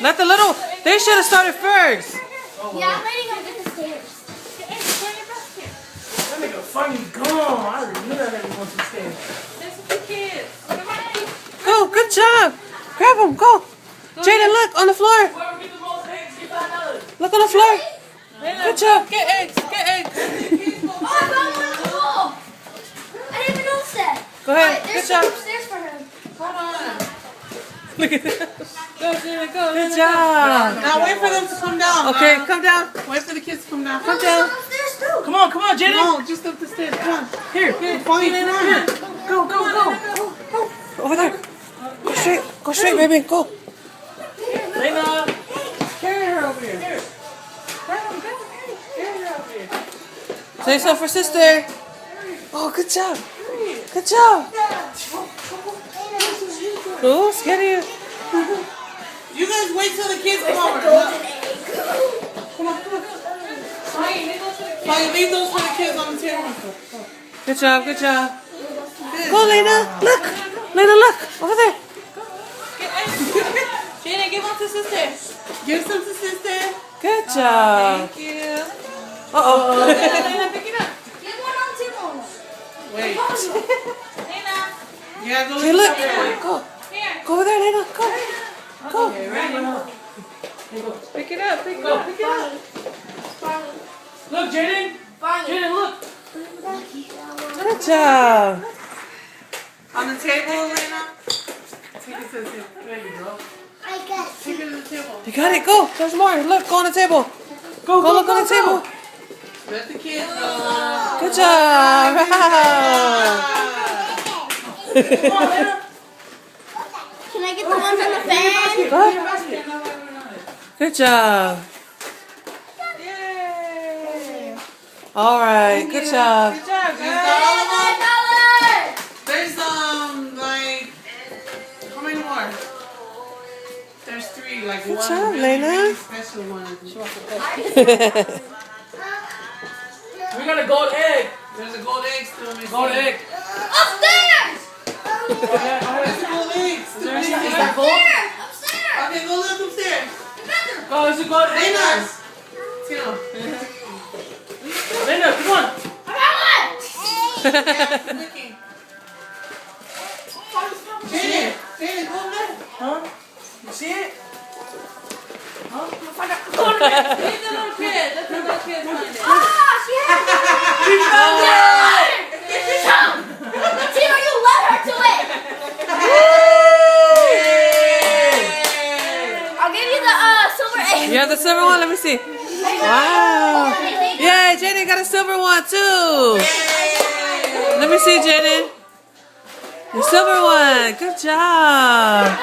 Let the little. They should have started first. Yeah, I'm ready to go get the stairs. That nigga funny gone. I already knew that nigga wants some stairs. There's some kids. Go, good job. Grab them, go. Jaden, look on the floor. Whoever get the most eggs, get $5. Look on the floor. Good job. Get eggs. Get eggs. Oh, I found one on the wall. I didn't even notice that. Go ahead. Alright, Good there's job. some stairs for him. Hold on. Look at that. Go, Jaden, go. Good job. Now wait for them to come down. Okay, come down. Wait for the kids to come down. Come down. Upstairs too. Come on, Jaden. No, just up the stairs. Come on. Here, Find it on. here. Go. Over there. Go straight. Go straight, baby. Go. Lena. Carry her over here. Here. Carry her over here. Say something for sister. Oh, good job. Good job. Oh, scared of you. You guys wait till the kids come over. Golden egg. Come on. Fine, leave those for the kids on the table. Good job. Good job. Go, Lena. Look. Lena, look. Over there. Jaden, give one to sister. Give some to sister. Good job. Thank you. Uh-oh. Lena, pick it up. Get one on table. Wait. Lena. Yeah, go Hey, lift look. it up. Go. Here. Go over there, Lena. Go. Go. Okay, ready? Pick it up. Pick it up. Pick it up. Look, Jaden. Fine. Jaden, look. Good job. On the table, Lena. Take it to the table. There you go. I got Take it to the table. You got it. Go. There's more. Look. Go on the table. Go look on the table. Let the kids go. Good job. Can I get the ones on the fan? Go ahead. Good job. Yay. All right. Good job. Good job, guys. There's like how many more? There's 3, like Good one job, really, Lena. really special one. We got a gold egg. There's a gold egg still missing. Gold egg. Upstairs! There's gold eggs. Is that gold? Upstairs! Okay, go lift upstairs. Go, it's a gold egg. Lena. Tino. Lena, come on. I got one! Looking. Jaden, go over there. Huh? You see it? Huh? Go find out. Leave the little kid. Let the little kid find it. Ah, she has it! Tino, you led her to it! I'll give you the silver egg. You have the silver one? Let me see. Wow. Yay, Jaden got a silver one too. Let me see, Jaden. The silver one. Good job.